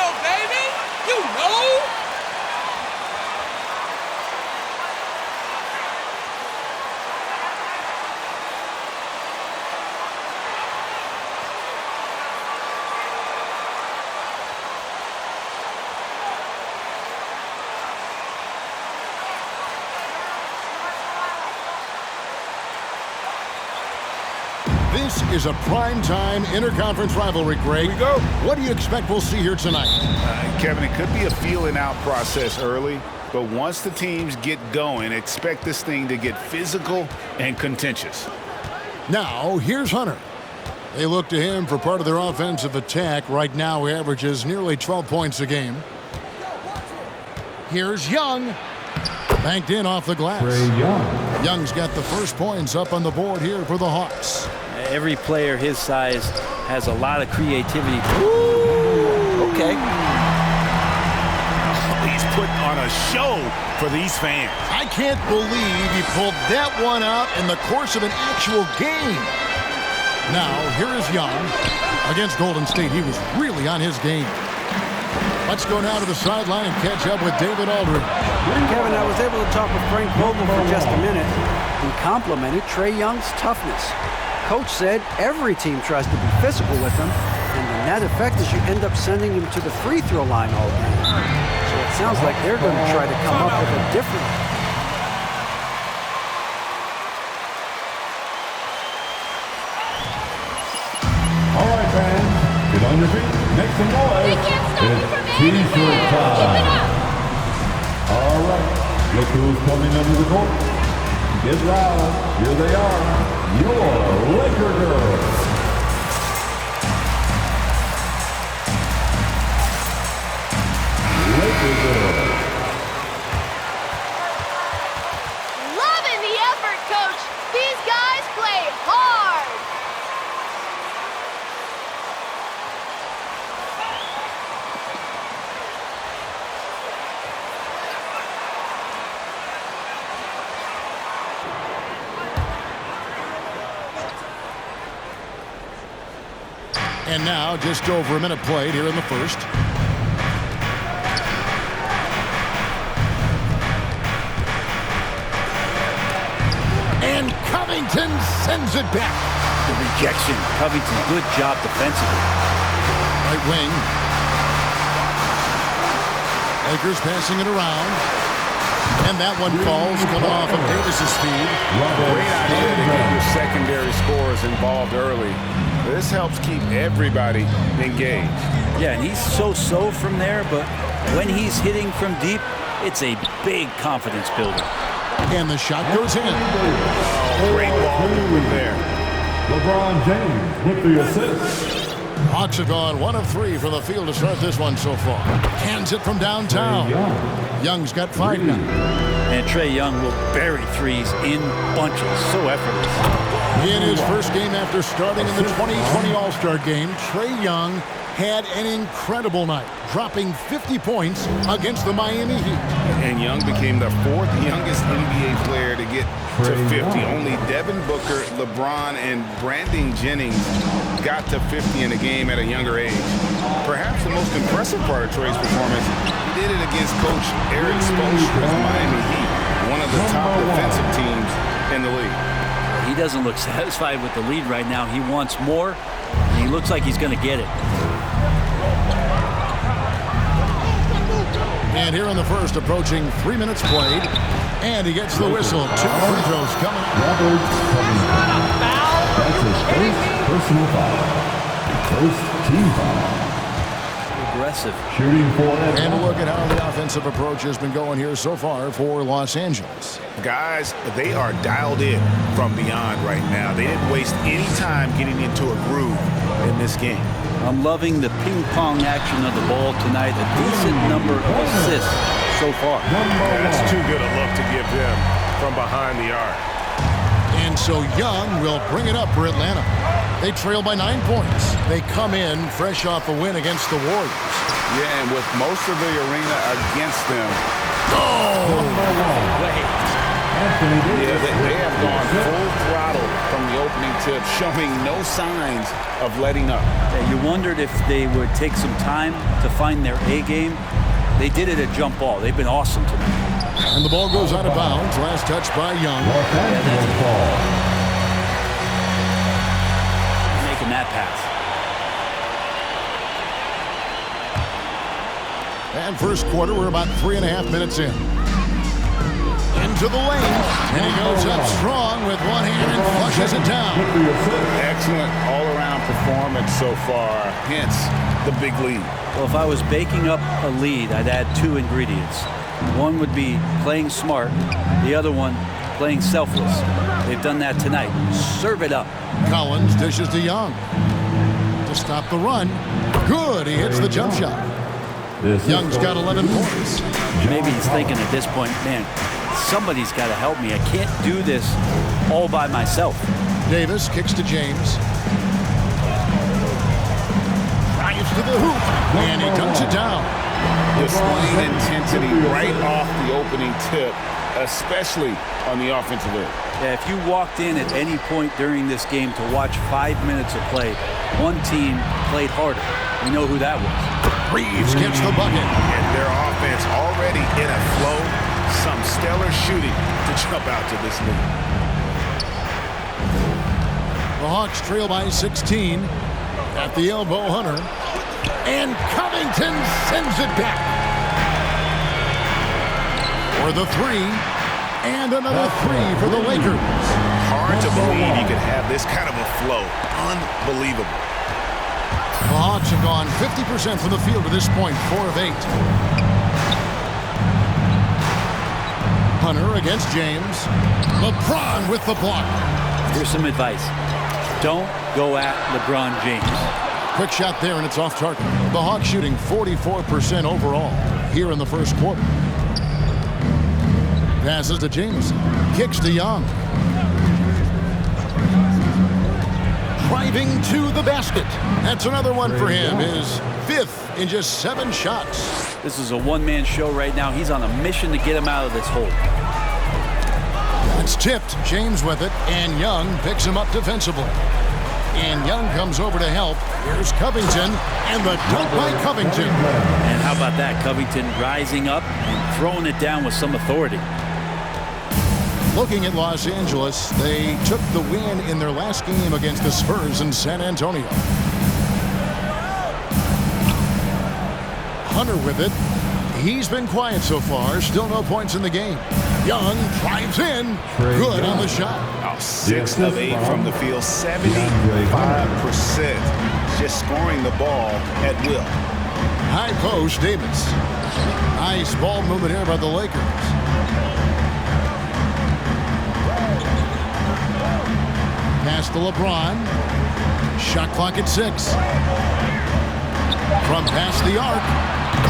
know, baby. You know. This is a primetime interconference rivalry, Greg. Here we go. What do you expect we'll see here tonight? Kevin, it could be a feeling-out process early, but once the teams get going, expect this thing to get physical and contentious. Now, here's Hunter. They look to him for part of their offensive attack. Right now, he averages nearly 12 points a game. Here's Young. Banked in off the glass. Young's got the first points up on the board here for the Hawks. Every player his size has a lot of creativity. Ooh, okay. He's putting on a show for these fans. I can't believe he pulled that one out in the course of an actual game. Now, here is Young. Against Golden State, he was really on his game. Let's go now to the sideline and catch up with David Aldridge. Kevin, I was able to talk with Frank Vogel for just a minute. He complimented Trae Young's toughness. Coach said every team tries to be physical with him, and the net effect is you end up sending him to the free throw line all game. So it sounds like they're going to try to come up with a different... All right, fans, get on your feet, make some noise. They can't stop you from anything. T-shirt time. Keep it up. All right, look who's coming under the court. Get loud, here they are. Your Laker girls. Laker girls. Loving the effort, Coach. These guys play hard. And now, just over a minute played here in the first. And Covington sends it back. The rejection. Covington, good job defensively. Right wing. Lakers passing it around. And that one falls, coming off of Davis's feed. Great idea to get your secondary scorers involved early. This helps keep everybody engaged. Yeah, and he's so-so from there, but when he's hitting from deep, it's a big confidence builder. And the shot goes in. Oh, great ball movement there. LeBron James with the assist. Hawks have gone 1 of 3 from the field to start this one so far. Hands it from downtown. Young's got 5 now. And Trae Young will bury threes in bunches. So effortless. In his first game after starting in the 2020 All-Star game, Trae Young had an incredible night, dropping 50 points against the Miami Heat. And Young became the 4th youngest NBA player to get to 50. Only Devin Booker, LeBron, and Brandon Jennings got to 50 in a game at a younger age. Perhaps the most impressive part of Trae's performance, he did it against Coach Eric Spoelstra's Miami Heat, one of the top defensive teams in the league. He doesn't look satisfied with the lead right now. He wants more, and he looks like he's going to get it. And here in the first, approaching 3 minutes played, and he gets the whistle. 2 free throws coming. Roberts coming. That's his first personal foul. First team foul. Aggressive. Shooting for it. And look at how the offensive approach has been going here so far for Los Angeles. Guys, they are dialed in from beyond right now. They didn't waste any time getting into a groove in this game. I'm loving the ping-pong action of the ball tonight. A decent number of assists so far. That's too good a look to give them from behind the arc. And so Young will bring it up for Atlanta. They trail by 9 points. They come in fresh off a win against the Warriors. Yeah, and with most of the arena against them. Oh! Yeah, they have gone full throttle from the opening tip, showing no signs of letting up. Yeah, you wondered if they would take some time to find their A game. They did it at jump ball. They've been awesome tonight. And the ball goes out of bounds. Last touch by Young. Making that pass. And first quarter, we're about 3.5 minutes in. Into the lane. And he goes up strong with one hand and flushes it down. Excellent all-around performance so far, hence the big lead. Well, if I was baking up a lead, I'd add 2 ingredients. One would be playing smart. The other one, playing selfless. They've done that tonight. Serve it up. Collins dishes to Young. To stop the run. Good. He hits the jump shot. Young's got 11 points. Maybe he's thinking at this point, man, somebody's got to help me. I can't do this all by myself. Davis kicks to James. Drives to the hoop. And he dunks it down. Displaying intensity right off the opening tip, especially on the offensive end. Yeah, if you walked in at any point during this game to watch 5 minutes of play, one team played harder. We know who that was. Reeves gets the bucket. And their offense already in a flow. Some stellar shooting to jump out to this lead. The Hawks trail by 16. At the elbow, Hunter. And Covington sends it back. For the 3. And another 3 for the Lakers. Hard to believe you could have this kind of a flow. Unbelievable. The Hawks have gone 50% from the field to this point, 4 of 8. Hunter against James. LeBron with the block. Here's some advice. Don't go at LeBron James. Quick shot there, and it's off target. The Hawks shooting 44% overall here in the first quarter. Passes to Jameson. Kicks to Young. Driving to the basket. That's another one for him. His 5th in just 7 shots. This is a one-man show right now. He's on a mission to get him out of this hole. It's tipped. James with it, and Young picks him up defensively. And Young comes over to help. Here's Covington, and the dunk by Covington. And how about that? Covington rising up and throwing it down with some authority. Looking at Los Angeles, they took the win in their last game against the Spurs in San Antonio. Hunter with it. He's been quiet so far. Still no points in the game. Young drives in. Good on the shot. Oh, 6 of 8 from the field, 75%. Just scoring the ball at will. High post, Davis. Nice ball movement here by the Lakers. Pass to LeBron. Shot clock at 6. From past the arc.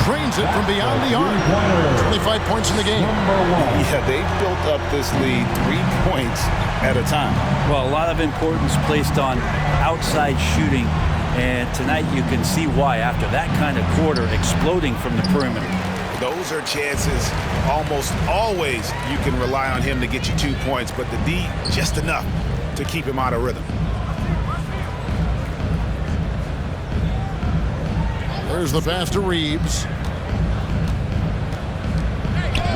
Trains it from beyond the arc. 25 points in the game. Yeah, they built up this lead 3 points at a time. Well, a lot of importance placed on outside shooting. And tonight you can see why after that kind of quarter exploding from the perimeter. Those are chances almost always you can rely on him to get you 2 points, but the D just enough to keep him out of rhythm. There's the pass to Reeves.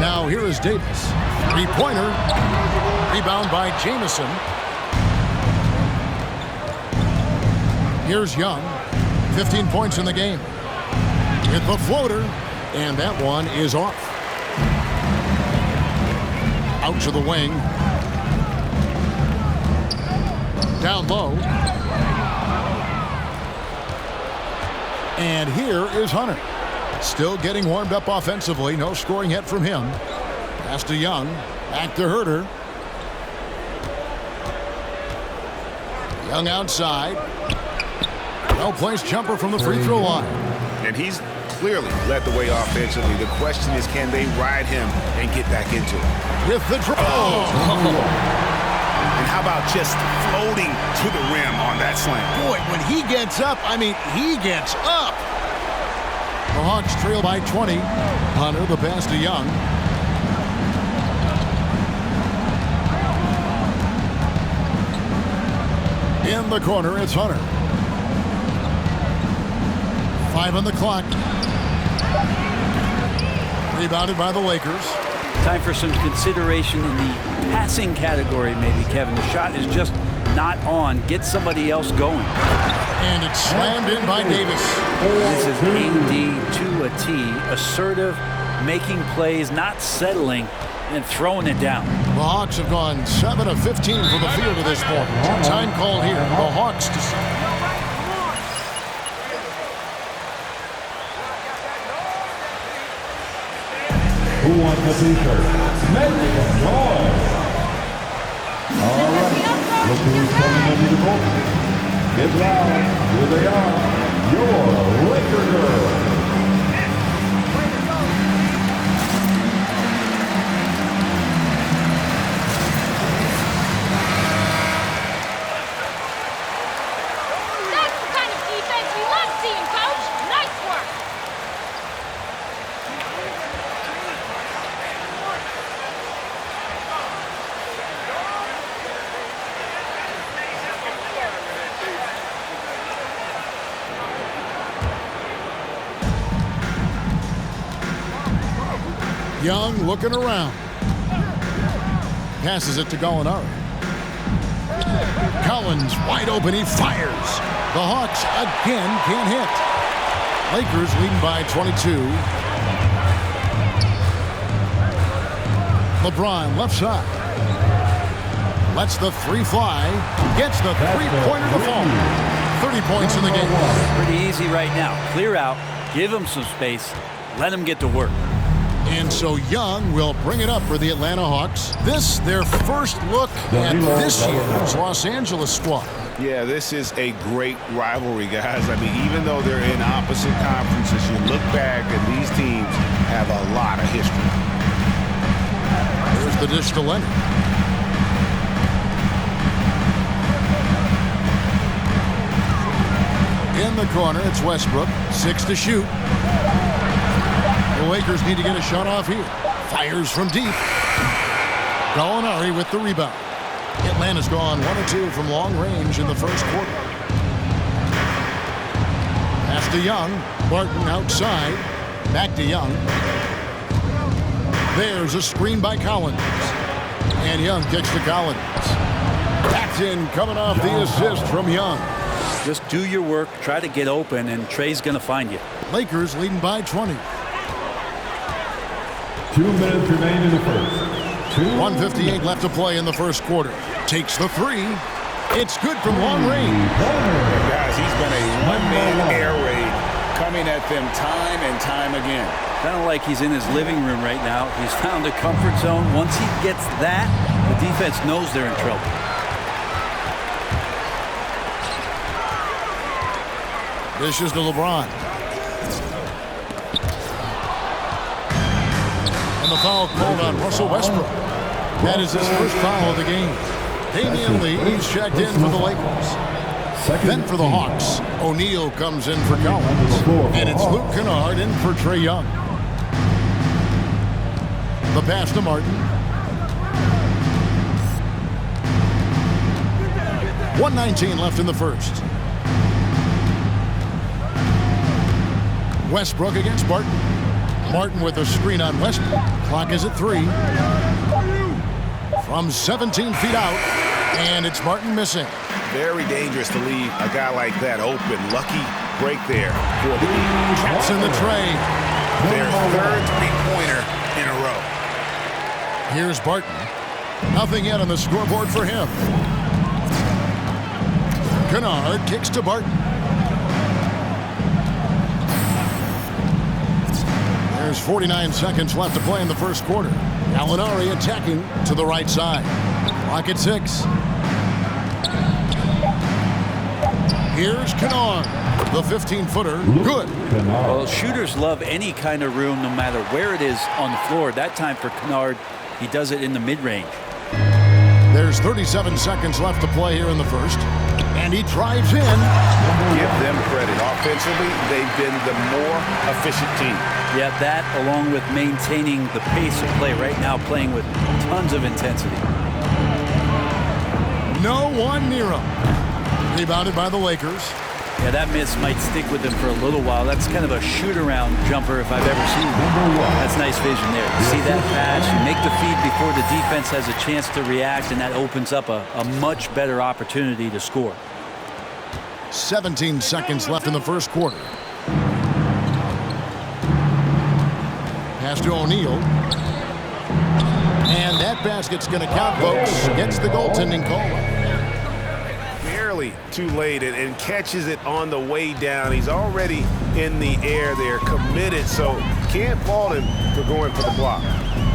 Now here is Davis. 3-pointer. Rebound by Jameson. Here's Young. 15 points in the game. Hit the floater. And that one is off. Out to the wing. Down low. And here is Hunter. Still getting warmed up offensively. No scoring yet from him. Pass to Young. Back to Herter. Young outside. No-place jumper from the free throw line. And he's clearly led the way offensively. The question is, can they ride him and get back into it? With the draw. And how about just floating to the rim on that slam? Boy, when he gets up, I mean, he gets up. The Hawks trail by 20. Hunter, the pass to Young. In the corner, it's Hunter. 5 on the clock. Rebounded by the Lakers. Time for some consideration in the passing category, maybe, Kevin. The shot is just not on. Get somebody else going. And it's slammed in by Davis. This is AD to a T. Assertive, making plays, not settling, and throwing it down. The Hawks have gone 7 of 15 from the field to this point. Time call here. The Hawks Who wants the t-shirt? Make some noise. All right. Look who's coming into the court. Get loud. Here they are. Your Laker girls. That's the kind of defense we love seeing, Coach. Nice work. Young looking around. Passes it to Gallinari. Collins wide open. He fires. The Hawks again can't hit. Lakers leading by 22. LeBron left side. Lets the three fly. Gets the three-pointer to fall. 30 points in the game. Pretty easy right now. Clear out. Give them some space. Let them get to work. And so Young will bring it up for the Atlanta Hawks. This, their first look at this year's Los Angeles squad. Yeah, this is a great rivalry, guys. I mean, even though they're in opposite conferences, you look back and these teams have a lot of history. There's the dish to Leonard. In the corner, it's Westbrook. 6 to shoot. The Lakers need to get a shot off here. Fires from deep. Gallinari with the rebound. Atlanta's gone 1 of 2 from long range in the first quarter. Pass to Young. Barton outside. Back to Young. There's a screen by Collins. And Young kicks to Collins. Backed in, coming off the assist from Young. Just do your work, try to get open, and Trey's going to find you. Lakers leading by 20. 2 minutes remain in the first. 1:58 left to play in the first quarter. Takes the three. It's good from long range. Guys, he's been a one-man air raid coming at them time and time again. Kind of like he's in his living room right now. He's found a comfort zone. Once he gets that, the defense knows they're in trouble. This is to LeBron. And the foul called on Russell Westbrook. That is his first foul of the game. Damian Lee is checked in for the Lakers. Then for the Hawks, O'Neal comes in for Collins. And it's Luke Kennard in for Trae Young. The pass to Martin. 1:19 left in the first. Westbrook against Barton. Martin with a screen on Westbrook. Clock is at 3. From 17 feet out, and it's Martin missing. Very dangerous to leave a guy like that open. Lucky break there for the Caps in the tray. their third three-pointer in a row. Here's Barton. Nothing yet on the scoreboard for him. Kennard kicks to Barton. There's 49 seconds left to play in the first quarter. Gallinari attacking to the right side. Clock at 6. Here's Kennard. The 15-footer. Good. Well, shooters love any kind of room, no matter where it is on the floor. That time for Kennard, he does it in the mid-range. There's 37 seconds left to play here in the first. And he drives in. Give them credit. Offensively, they've been the more efficient team. Yeah, that along with maintaining the pace of play right now, playing with tons of intensity. No one near him. Rebounded by the Lakers. Yeah, that miss might stick with him for a little while. That's kind of a shoot-around jumper if I've ever seen one. That's nice vision there. You see that pass, you make the feed before the defense has a chance to react, and that opens up a much better opportunity to score. 17 seconds left in the first quarter. Pass to O'Neal. And that basket's going to count, folks. Gets the goaltending call. Barely too late and catches it on the way down. He's already in the air there, committed, so can't fault him for going for the block.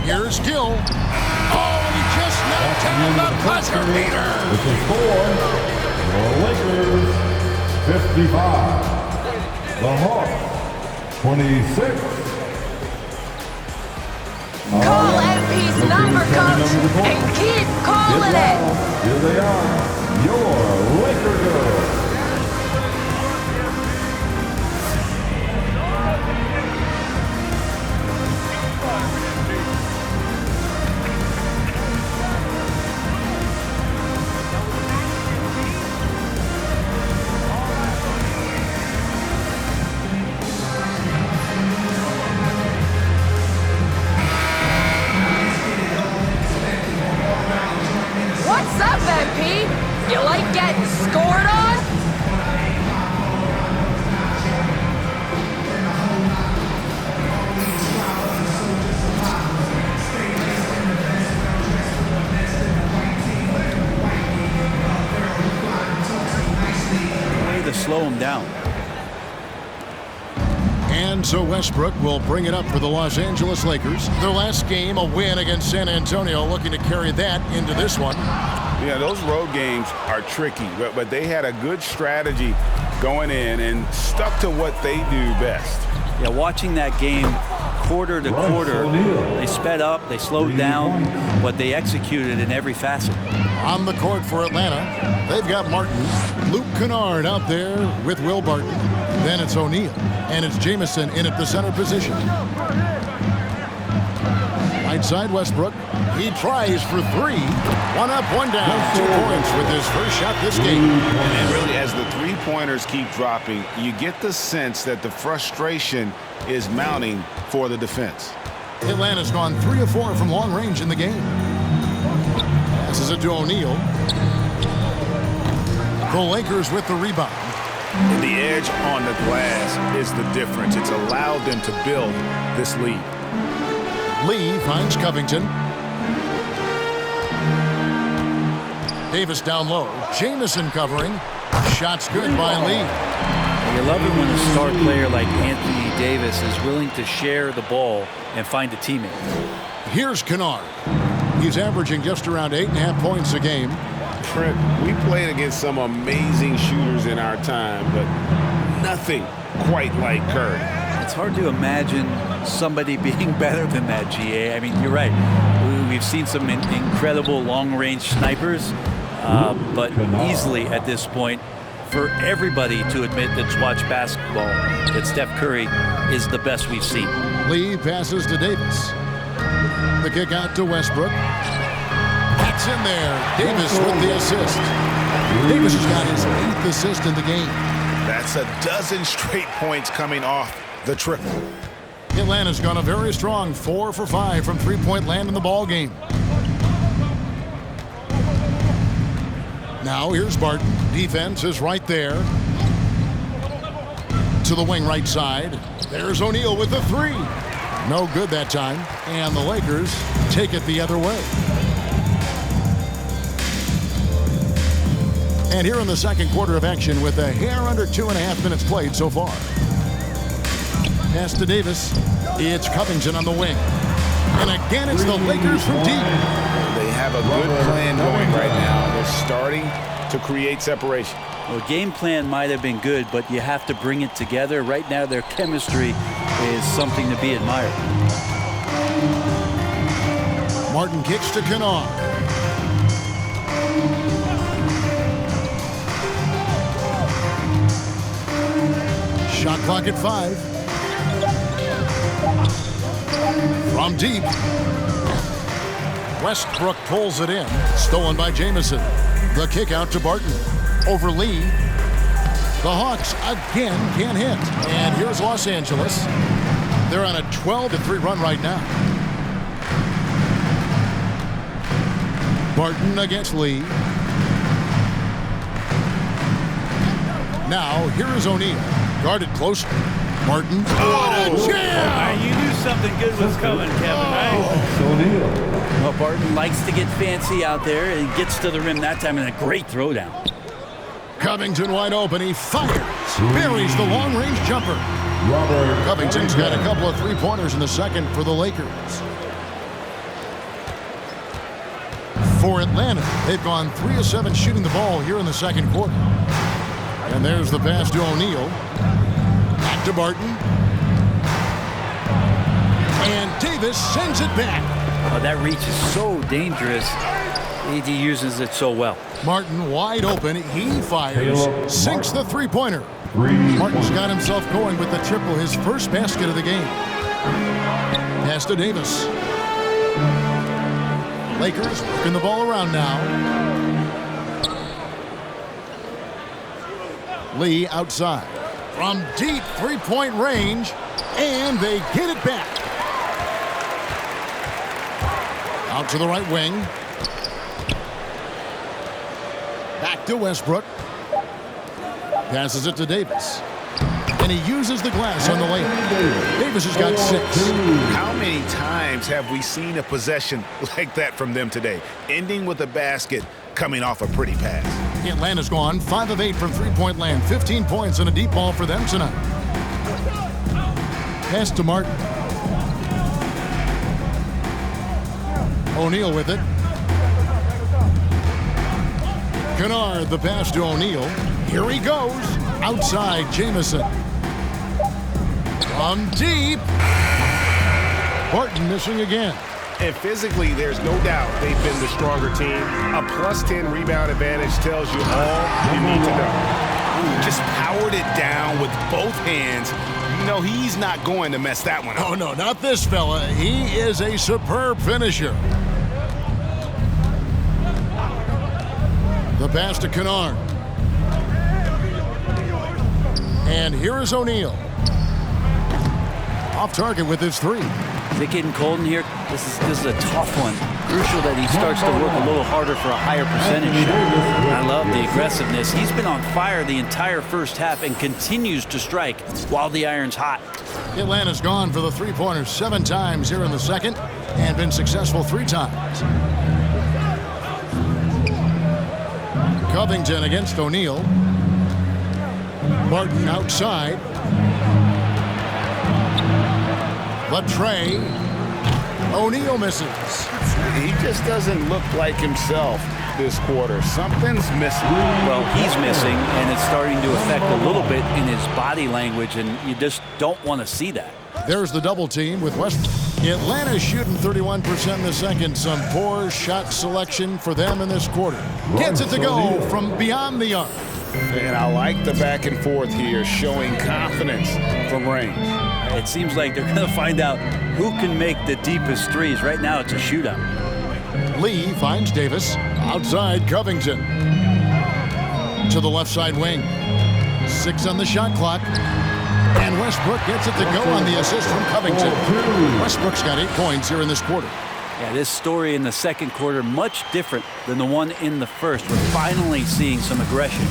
Here's Gill. Oh, he just knocked down the buzzer beater. This is for the Lakers, 55. The Hawks, 26. Call MP's number, coach, and keep calling it. Here they are, your Laker girls. What's up, MP? You like getting scored on? Way to slow him down. And so Westbrook will bring it up for the Los Angeles Lakers. Their last game, a win against San Antonio, looking to carry that into this one. Yeah, those road games are tricky, but they had a good strategy going in and stuck to what they do best. Yeah, watching that game quarter to quarter, they sped up, they slowed down, but they executed in every facet. On the court for Atlanta, they've got Martin, Luke Kennard out there with Will Barton. Then it's O'Neal, and it's Jamison in at the center position. Right side, Westbrook. He tries for three. One up, one down. 2 points with his first shot this game. And really, as the three-pointers keep dropping, you get the sense that the frustration is mounting for the defense. Atlanta's gone 3 of 4 from long range in the game. Passes it to O'Neal. The Lakers with the rebound. And the edge on the glass is the difference. It's allowed them to build this lead. Lee finds Covington. Davis down low. Jamison covering. Shots good by Lee. You love it when a star player like Anthony Davis is willing to share the ball and find a teammate. Here's Kennard. He's averaging just around 8.5 points a game. Trent, we played against some amazing shooters in our time, but nothing quite like Curry. It's hard to imagine somebody being better than that, GA. I mean, you're right. We've seen some incredible long-range snipers, but easily at this point, for everybody to admit that's watched basketball, that Steph Curry is the best we've seen. Lee passes to Davis. The kick out to Westbrook. That's in there. Davis with the assist. Davis has got his 8th assist in the game. That's a dozen straight points coming off the triple. Atlanta's gone a very strong 4 for 5 from three-point land in the ball game. Now here's Barton. Defense is right there. To the wing right side. There's O'Neal with the 3. No good that time. And the Lakers take it the other way. And here in the second quarter of action with a hair under 2.5 minutes played so far. Pass to Davis. It's Covington on the wing. And again, it's the Lakers from deep. They have a good plan going right now. They're starting to create separation. Well, game plan might have been good, but you have to bring it together. Right now, their chemistry is something to be admired. Martin kicks to Kennard. Shot clock at 5. From deep. Westbrook pulls it in. Stolen by Jamison. The kick out to Barton. over Lee. The Hawks again can't hit. And here's Los Angeles. They're on a 12-3 run right now. Barton against Lee. Now, here is O'Neal. Guarded closely. Barton. What a jam! You knew something good was coming, Kevin, right? O'Neal. Well, Barton likes to get fancy out there and gets to the rim that time in a great throwdown. Covington wide open. He fires. Buries the long-range jumper. Covington's got a couple of three-pointers in the second for the Lakers. For Atlanta, they've gone 3 of 7 shooting the ball here in the second quarter. And there's the pass to O'Neal. Back to Barton. And Davis sends it back. Oh, that reach is so dangerous. AD uses it so well. Martin wide open. He fires. Sinks the three-pointer. Martin's got himself going with the triple, his first basket of the game. Pass to Davis. Lakers working the ball around now. Lee outside. From deep three-point range. And they get it back. Out to the right wing. Back to Westbrook. Passes it to Davis. And he uses the glass on the layup. Davis has got 6. How many times have we seen a possession like that from them today? Ending with a basket, coming off a pretty pass. Atlanta's gone 5 of 8 from three-point land. 15 points and a deep ball for them tonight. Pass to Martin. O'Neal with it. Kennard, the pass to O'Neal. Here he goes. Outside, Jamison. From deep. Barton missing again. And physically, there's no doubt they've been the stronger team. A +10 rebound advantage tells you all you need to know. Just powered it down with both hands. You know he's not going to mess that one up. Oh, no, not this fella. He is a superb finisher. The pass to Kennard. And here is O'Neal. Off target with his 3. Is it getting cold in here? This is a tough one. Crucial that he starts to work a little harder for a higher percentage shot. I love the aggressiveness. He's been on fire the entire first half and continues to strike while the iron's hot. Atlanta's gone for the three-pointers 7 times here in the second and been successful 3 times. Covington against O'Neal. Barton outside. The tray. O'Neal misses. He just doesn't look like himself this quarter. Something's missing. Well, he's missing, and it's starting to affect a little bit in his body language, and you just don't want to see that. There's the double team with Westbrook. Atlanta's shooting 31% in the second. Some poor shot selection for them in this quarter. Gets it to go from beyond the arc. And I like the back and forth here, showing confidence from range. It seems like they're going to find out who can make the deepest threes. Right now, it's a shootout. Lee finds Davis. Outside, Covington. To the left side wing. 6 on the shot clock. And Westbrook gets it to go on the assist from Covington. Westbrook's got 8 points here in this quarter. Yeah, this story in the second quarter, much different than the one in the first. We're finally seeing some aggression.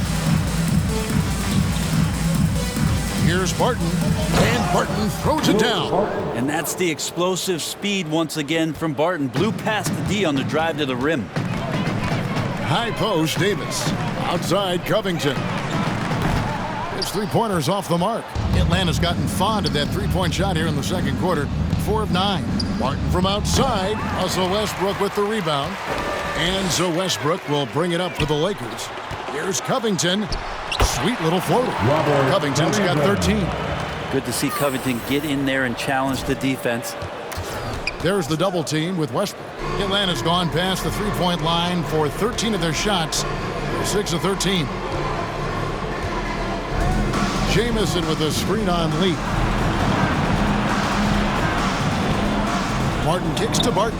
Here's Barton, and Barton throws it down. And that's the explosive speed once again from Barton. Blew past the D on the drive to the rim. High post, Davis. Outside, Covington. His three-pointer's off the mark. Atlanta's gotten fond of that three-point shot here in the second quarter. 4 of 9. Barton from outside. Russell Westbrook with the rebound. And so Westbrook will bring it up for the Lakers. Here's Covington. Sweet little floater. Covington's got 13. Good to see Covington get in there and challenge the defense. There's the double team with Westbrook. Atlanta's gone past the three-point line for 13 of their shots. 6 of 13. Jamison with a screen on Lee. Martin kicks to Barton.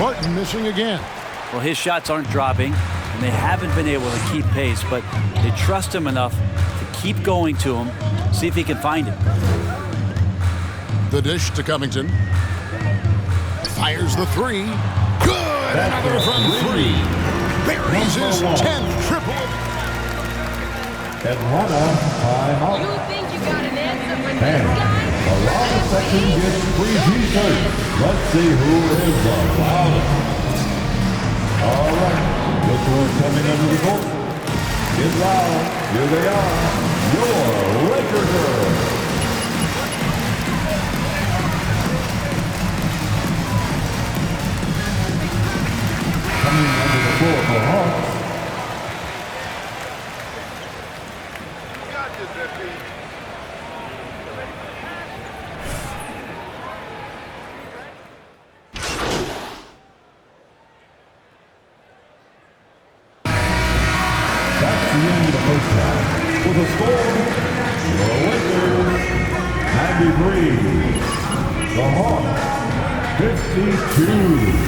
Barton missing again. Well, his shots aren't dropping, and they haven't been able to keep pace, but they trust him enough to keep going to him, see if he can find it. The dish to Covington. Fires the three. Good! Another from three. Buries his 10th triple. Atlanta, timeout. You think you got an answer for And this guy? the loudest section gets free t-shirts. Let's see who is the loudest. All right, this one's coming under the goal. Get loud. Here they are. Your Laker girls. Coming under the floor for Hawks. That's the end of the first half. With a score, the Lakers 93, the Hawks 52.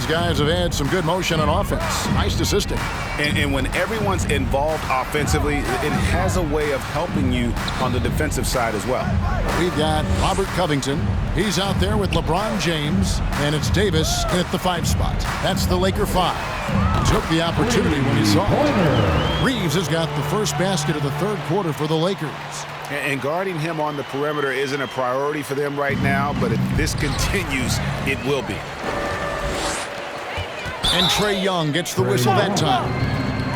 Guys have had some good motion on offense. Nice assisting. And when everyone's involved offensively, it has a way of helping you on the defensive side as well. We've got Robert Covington. He's out there with LeBron James, and it's Davis in at the 5 spot. That's the Laker 5. Took the opportunity when he saw it. Reeves has got the first basket of the third quarter for the Lakers. And guarding him on the perimeter isn't a priority for them right now, but if this continues, it will be. And Trae Young gets the whistle that time.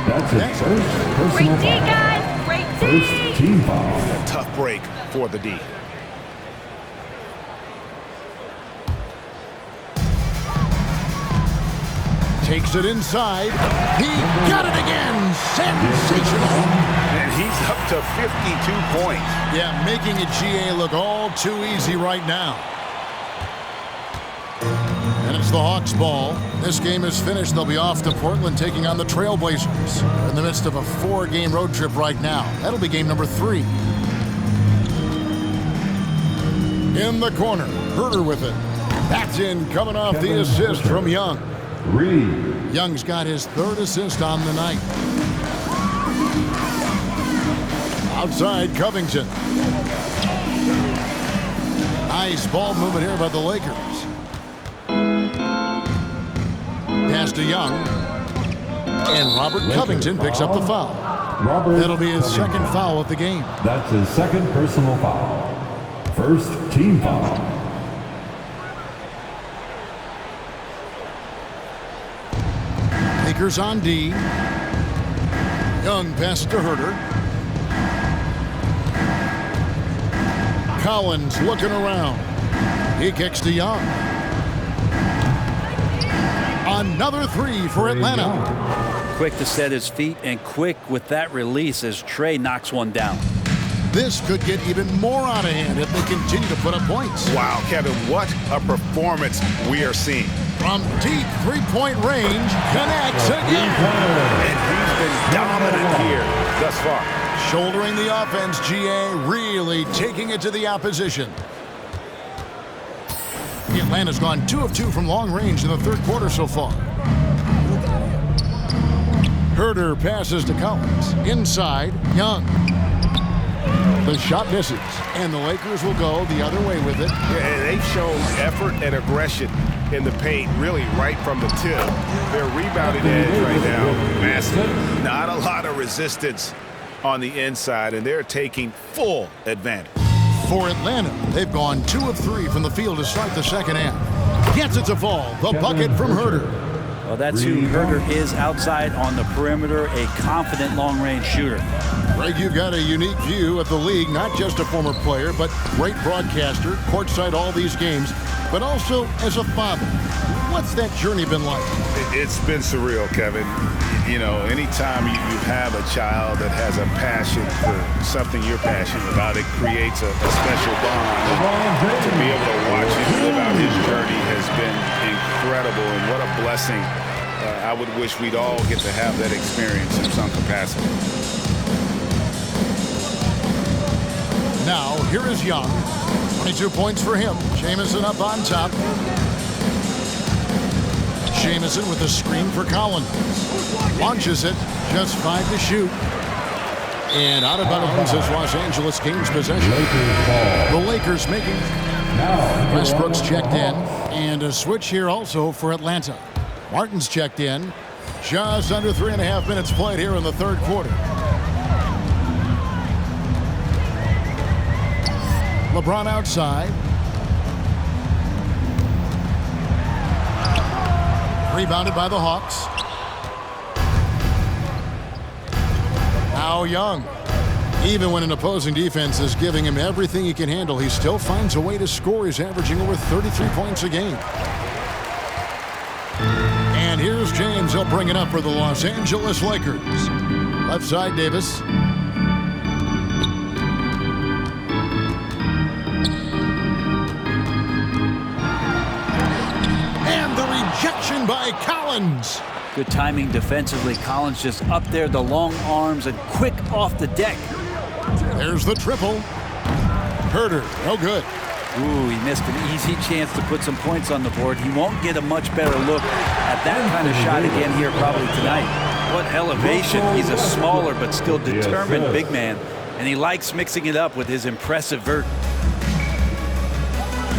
That's his first personal Great D, foul. guys. Great D. First team foul. A tough break for the D. Takes it inside. He got it again. Sensational. And he's up to 52 points. Yeah, making it GA look all too easy right now. And it's the Hawks ball. This game is finished. They'll be off to Portland taking on the Trailblazers. They're in the midst of a 4-game road trip right now. That'll be game number 3. In the corner, Herter with it. That's in, coming off the assist from Young. Reed. Young's got his 3rd assist on the night. Outside, Covington. Nice ball movement here by the Lakers. Pass to Young. And Robert Covington picks up the foul. That'll be his 2nd foul of the game. That's his 2nd personal foul. First team foul. Lakers on D. Young passes to Herter. Collins looking around. He kicks to Young. Another 3 for Atlanta. Quick to set his feet and quick with that release as Trae knocks one down. This could get even more out of hand if they continue to put up points. Wow, Kevin, what a performance we are seeing. From deep 3-point range, connects again. And he's been dominant here thus far. Shouldering the offense, GA really taking it to the opposition. Atlanta's gone 2 of 2 from long range in the 3rd quarter so far. Herter passes to Collins. Inside, Young. The shot misses, and the Lakers will go the other way with it. Yeah, they've shown effort and aggression in the paint, really right from the tip. Their rebounding edge right now, massive. Not a lot of resistance on the inside, and they're taking full advantage. For Atlanta, they've gone 2 of 3 from the field to start the 2nd half. Gets it to fall. The bucket from Herter. Well, that's who Herter is outside on the perimeter, a confident long-range shooter. Greg, you've got a unique view of the league, not just a former player, but great broadcaster, courtside all these games, but also as a father. What's that journey been like? It's been surreal, Kevin. You know, anytime you have a child that has a passion for something you're passionate about, it creates a special bond. And to be able to watch him live out his journey has been incredible, and what a blessing. I would wish we'd all get to have that experience in some capacity. Now, here is Young. 22 points for him. Jamison up on top. Jamison with a screen for Collins. Launches it. Just 5 to shoot. And out of bounds as Los Angeles gains possession. The Lakers making Westbrook's checked in. And a switch here also for Atlanta. Martin's checked in. Just under 3.5 minutes played here in the third quarter. LeBron outside. Rebounded by the Hawks. Now Young. Even when an opposing defense is giving him everything he can handle, he still finds a way to score. He's averaging over 33 points a game. And here's James. He'll bring it up for the Los Angeles Lakers. Left side, Davis. And the rejection by Collins. Good timing defensively. Collins just up there, the long arms, and quick off the deck. There's the triple. Herter, no good. Ooh, he missed an easy chance to put some points on the board. He won't get a much better look at that kind of shot again here probably tonight. What elevation. He's a smaller but still determined big man, and he likes mixing it up with his impressive vert.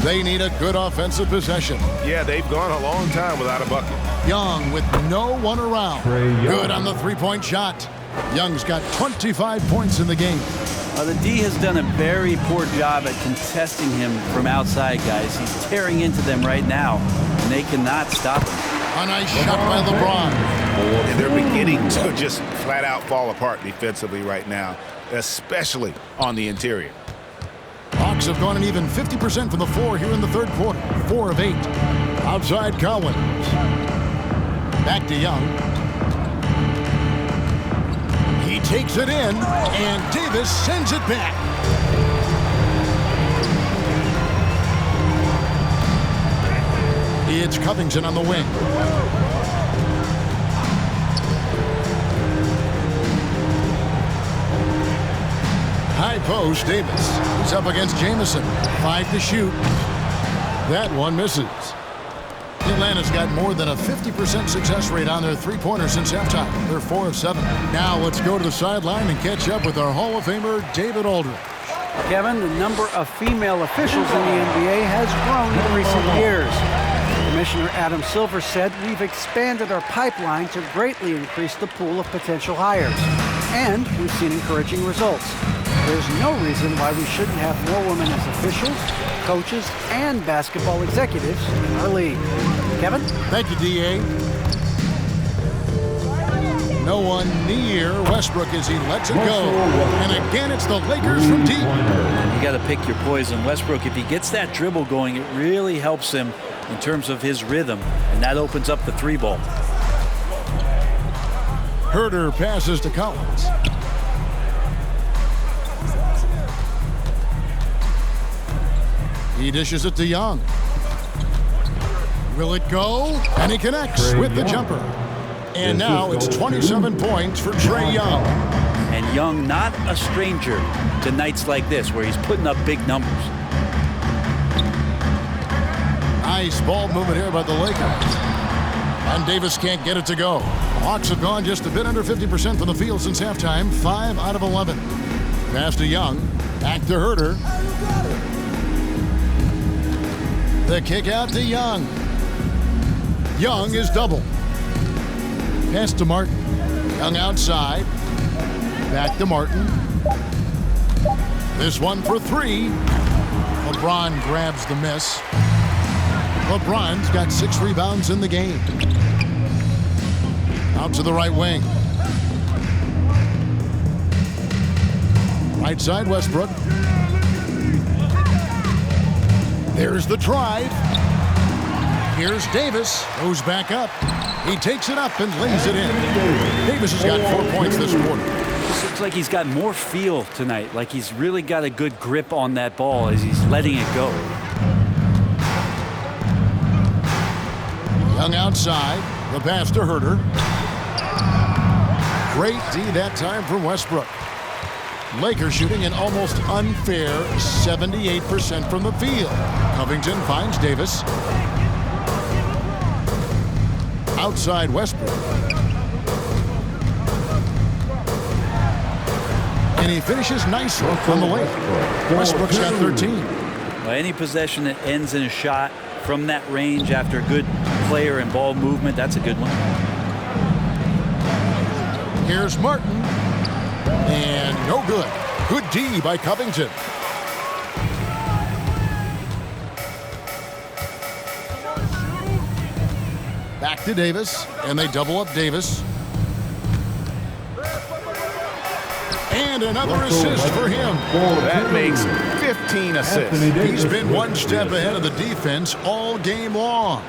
They need a good offensive possession. Yeah, they've gone a long time without a bucket. Young with no one around. Good on the three-point shot. Young's got 25 points in the game. The D has done a very poor job at contesting him from outside, guys. He's tearing into them right now, and they cannot stop him. A nice shot by LeBron. And they're beginning to just flat out fall apart defensively right now, especially on the interior. Hawks have gone an even 50% from the floor here in the third quarter. 4 of 8. Outside Collins. Back to Young. He takes it in, and Davis sends it back. It's Covington on the wing. High post, Davis. He's up against Jamison. 5 to shoot. That one misses. Atlanta's got more than a 50% success rate on their three-pointers since halftime. They're 4 of 7. Now let's go to the sideline and catch up with our Hall of Famer, David Aldridge. Kevin, the number of female officials in the NBA has grown in recent years. Commissioner Adam Silver said, "We've expanded our pipeline to greatly increase the pool of potential hires. And we've seen encouraging results. There's no reason why we shouldn't have more women as officials, coaches, and basketball executives in our league." Kevin? Thank you, D.A. No one near Westbrook as he lets it go. And again, it's the Lakers from deep. You got to pick your poison. Westbrook, if he gets that dribble going, it really helps him in terms of his rhythm, and that opens up the three ball. Herter passes to Collins. He dishes it to Young. Will it go? And he connects with the jumper. And now it's 27 points for Trae Young. And Young, not a stranger to nights like this where he's putting up big numbers. Nice ball movement here by the Lakers. And Davis can't get it to go. Hawks have gone just a bit under 50% from the field since halftime. 5 out of 11. Pass to Young. Back to Herter. The kick out to Young. Young is double. Pass to Martin. Young outside. Back to Martin. This one for 3. LeBron grabs the miss. LeBron's got 6 rebounds in the game. Out to the right wing. Right side, Westbrook. There's the drive. Here's Davis. Goes back up. He takes it up and lays it in. Davis has got 4 points this quarter. This looks like he's got more feel tonight, like he's really got a good grip on that ball as he's letting it go. Young outside, the pass to Herter. Great D that time from Westbrook. Lakers shooting an almost unfair 78% from the field. Covington finds Davis. Outside Westbrook. And he finishes nicely on the lane. Westbrook's got 13. Well, any possession that ends in a shot from that range after good player and ball movement, that's a good one. Here's Martin. And no good. Good D by Covington. Back to Davis, and they double up Davis. And another assist for him. That makes 15 assists. He's been one step ahead of the defense all game long.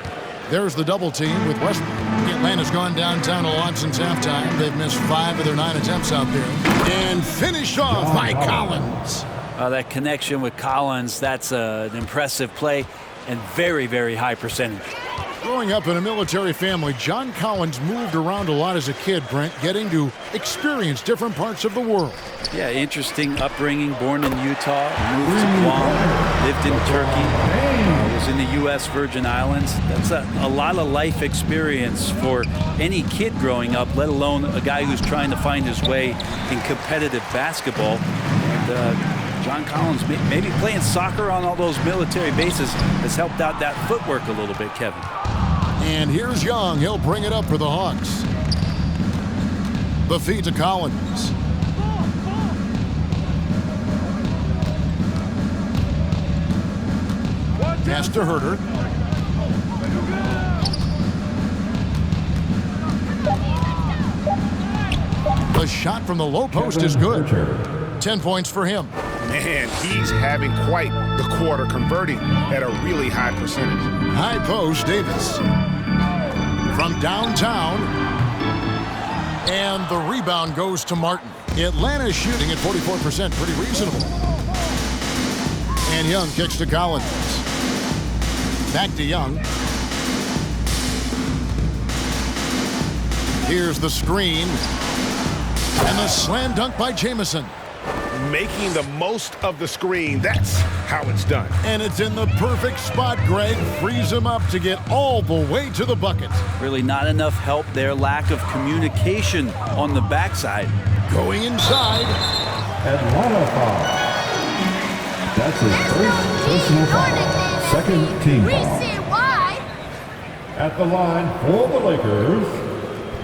There's the double team with Westbrook. Atlanta's gone downtown a lot since halftime. They've missed 5 of their 9 attempts out there. And finished off by Collins. That connection with Collins, that's an impressive play and very, very high percentage. Growing up in a military family, John Collins moved around a lot as a kid, Brent, getting to experience different parts of the world. Yeah, interesting upbringing. Born in Utah, moved to Guam, lived in Turkey, was in the U.S. Virgin Islands. That's a lot of life experience for any kid growing up, let alone a guy who's trying to find his way in competitive basketball. And John Collins, maybe playing soccer on all those military bases has helped out that footwork a little bit, Kevin. And here's Young. He'll bring it up for the Hawks. The feed to Collins. Pass to Herter. The shot from the low post is good. 10 points for him. Man, he's having quite the quarter, converting at a really high percentage. High post, Davis. From downtown. And the rebound goes to Martin. Atlanta shooting at 44%, pretty reasonable. And Young kicks to Collins. Back to Young. Here's the screen. And the slam dunk by Jamison. Making the most of the screen. That's how it's done. And it's in the perfect spot, Greg. Frees him up to get all the way to the bucket. Really not enough help there. Lack of communication on the backside. Going inside. Atlanta foul. That's his first personal foul. Second team We foul. see why. At the line for the Lakers,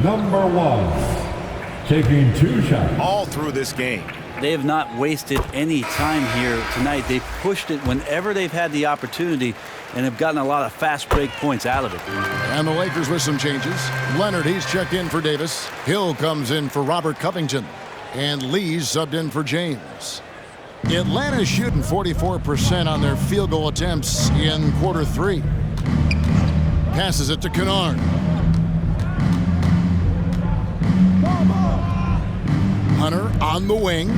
number 1. Taking 2 shots. All through this game. They have not wasted any time here tonight. They've pushed it whenever they've had the opportunity and have gotten a lot of fast break points out of it. And the Lakers with some changes. Leonard, he's checked in for Davis. Hill comes in for Robert Covington. And Lee's subbed in for James. Atlanta's shooting 44% on their field goal attempts in quarter 3. Passes it to Kennard. Hunter on the wing.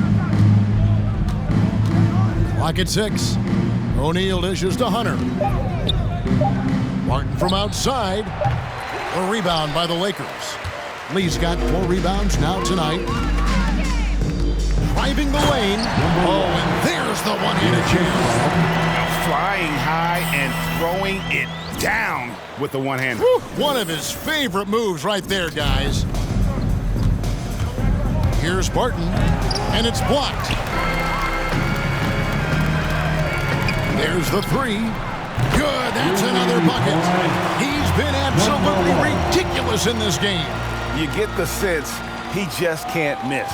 Clock at 6. O'Neal dishes to Hunter. Martin from outside. A rebound by the Lakers. Lee's got 4 rebounds now tonight. Driving the lane. Oh, and there's the one-handed jam. Flying high and throwing it down with the one-hander. One of his favorite moves right there, guys. Here's Barton, and it's blocked. There's the 3. Good, that's another bucket. He's been absolutely ridiculous in this game. You get the sense he just can't miss.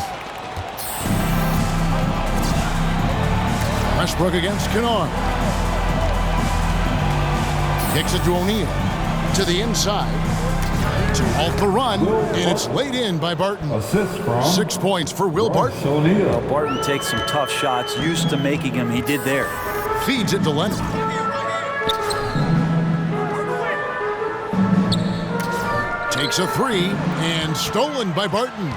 Westbrook against Kennard. Kicks it to O'Neal. To the inside. To halt the run, and it's laid in by Barton. Assist from 6 points for Will Barton. O'Neal. Barton takes some tough shots, used to making them. He did there. Feeds it to Leonard. Takes a three and stolen by Barton.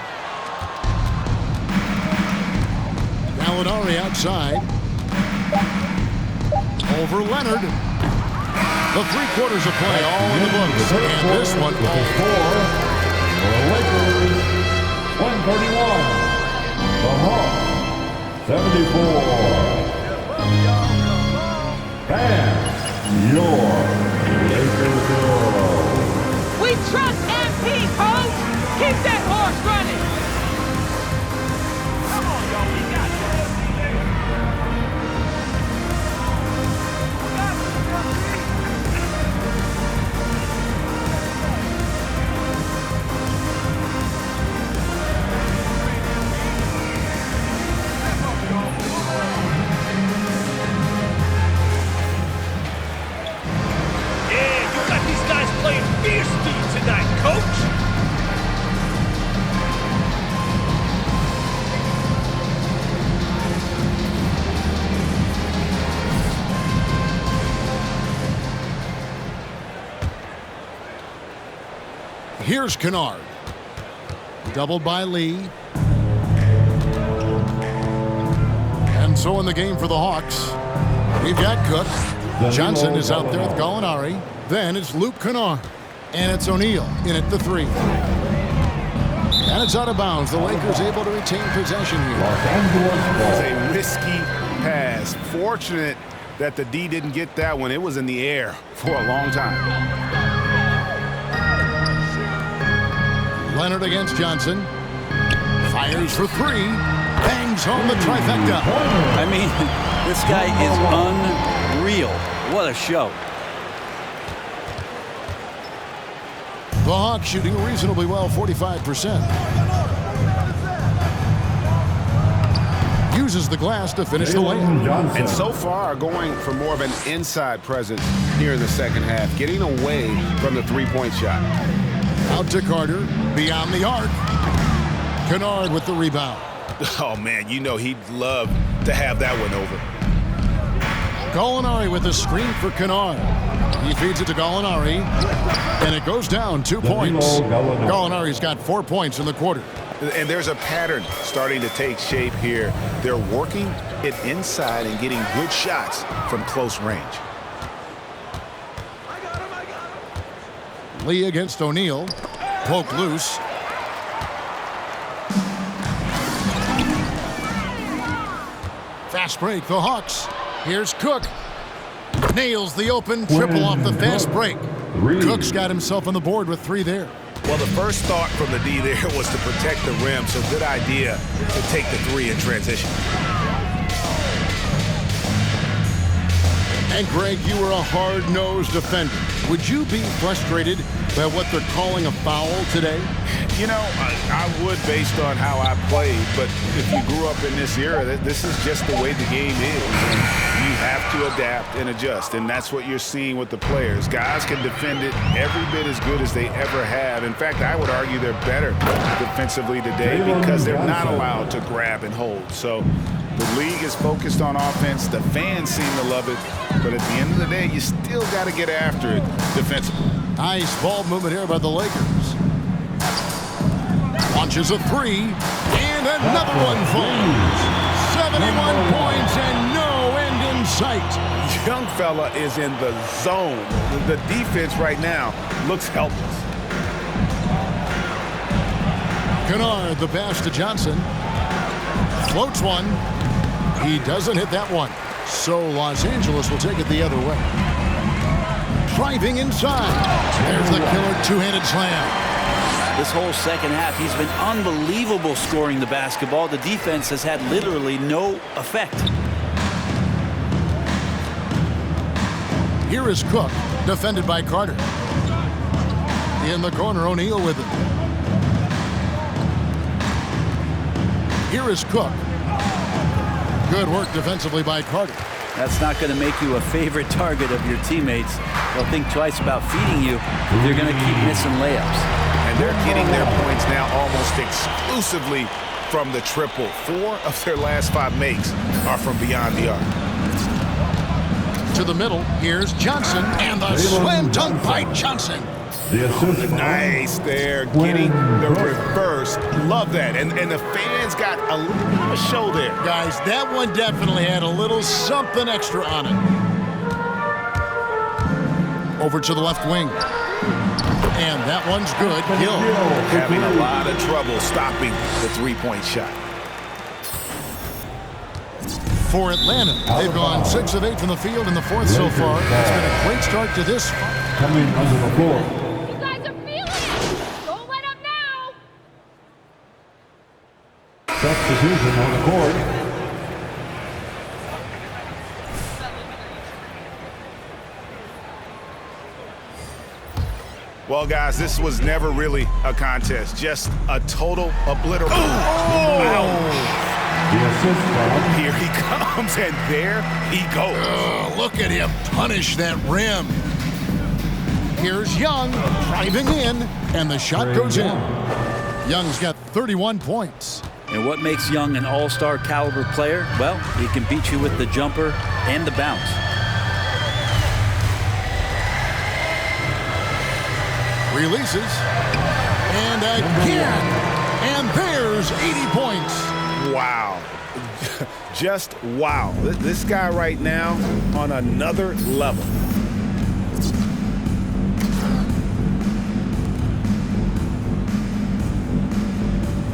Gallinari outside. Over Leonard. The 3 quarters of play all in the books. And this one all. The Lakers, 131. The Hawks, 74. And your Lakers girl. We trust MP, coach. Keep that horse running. Come on, y'all. We got this. Playing fiercely tonight, coach. Here's Kennard. Doubled by Lee. And so in the game for the Hawks, we've got Cook. Johnson is out there with Gallinari. Then it's Luke Kennard. And it's O'Neal in at the 3. And it's out of bounds. The Lakers able to retain possession here. It was a risky pass. Fortunate that the D didn't get that one. It was in the air for a long time. Leonard against Johnson. Fires for 3. Bangs home the trifecta. I mean, this guy is unreal. What a show. The Hawks shooting reasonably well, 45%. Uses the glass to finish the layup. And so far, going for more of an inside presence here in the second half, getting away from the three-point shot. Out to Carter, beyond the arc. Kennard with the rebound. Oh, man, you know he'd love to have that one over. Gallinari with a screen for Kennard. He feeds it to Gallinari, and it goes down 2 points. Gallinari's got 4 points in the quarter. And there's a pattern starting to take shape here. They're working it inside and getting good shots from close range. Lee against O'Neal. Poke loose. Fast break, the Hawks. Here's Cook. Nails the open triple off the fast break. Cook's got himself on the board with 3 there. Well, the first thought from the D there was to protect the rim, so good idea to take the 3 in transition. And Greg, you were a hard-nosed defender. Would you be frustrated by what they're calling a foul today? You know, I would based on how I played, but if you grew up in this era, this is just the way the game is. You have to adapt and adjust, and that's what you're seeing with the players. Guys can defend it every bit as good as they ever have. In fact, I would argue they're better defensively today because they're not allowed to grab and hold. So the league is focused on offense. The fans seem to love it, but at the end of the day, you still got to get after it defensively. Nice ball movement here by the Lakers. Launches a 3, and another one falls. 71 points and no end in sight. Young fella is in the zone. The defense right now looks helpless. Kennard, the pass to Johnson. Floats one. He doesn't hit that one. So Los Angeles will take it the other way. Driving inside. There's the killer two-handed slam. This whole second half, he's been unbelievable scoring the basketball. The defense has had literally no effect. Here is Cook, defended by Carter. In the corner, O'Neal with it. Here is Cook. Good work defensively by Carter. That's not going to make you a favorite target of your teammates. They'll think twice about feeding you if you're going to keep missing layups. And they're getting their points now almost exclusively from the triple. 4 of their last 5 makes are from beyond the arc. To the middle, here's Johnson, and the slam dunk by Johnson. The assist from Nice there, getting the reverse. Love that. And the fans got a little bit of a show there. Guys, that one definitely had a little something extra on it. Over to the left wing. And that one's good. Hill. Having a lot of trouble stopping the three-point shot. For Atlanta, they've gone 6 of 8 from the field in the fourth so far. It's been a great start to this. coming under the floor. You guys are feeling it. Don't let up now. Substitution on the court. Well, guys, this was never really a contest, just a total obliteration. The assist from Here he comes, and there he goes. Oh, look at him punish that rim. Here's Young driving in, and the shot goes in. Young's got 31 points. And what makes Young an all-star caliber player? Well, he can beat you with the jumper and the bounce. Releases. And again. And there's 80 points. Wow. Just wow. This guy right now on another level.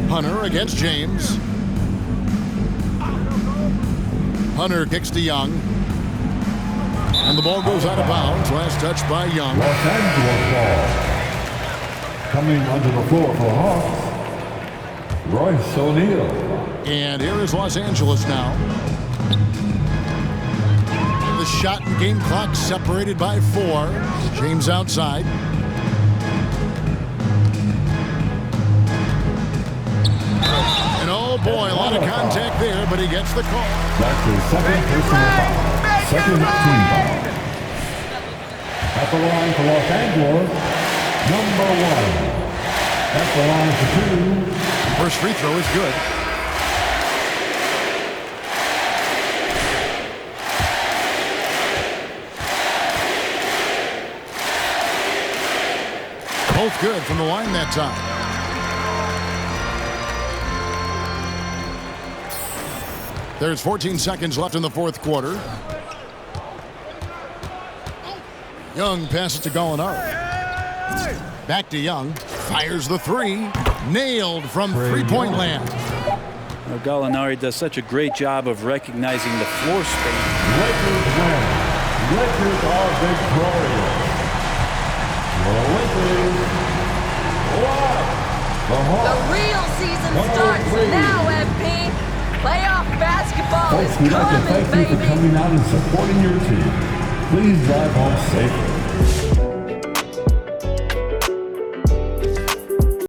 Hunter against James. Hunter kicks to Young. And the ball goes out of bounds. Last touch by Young. Los Angeles ball. Coming under the floor for Hawks, Royce O'Neal. And here is Los Angeles now. The shot and game clock separated by 4. James outside. And oh boy, a lot of contact there, but he gets the call. That's his second personal foul. Second team foul. At the line for Los Angeles, number 1. At the line for 2. First free throw is good. Both good from the line that time. There's 14 seconds left in the fourth quarter. Young passes to Gallinari. Back to Young. Fires the 3. Nailed from three-point land. Well, Gallinari does such a great job of recognizing the floor space. Lakers win. Lakers are victorious. The Lakers lost. The real season starts now, MP. Playoff basketball Folks, is we'd like to coming, thank you for baby. coming out and supporting your team. Please drive home safely.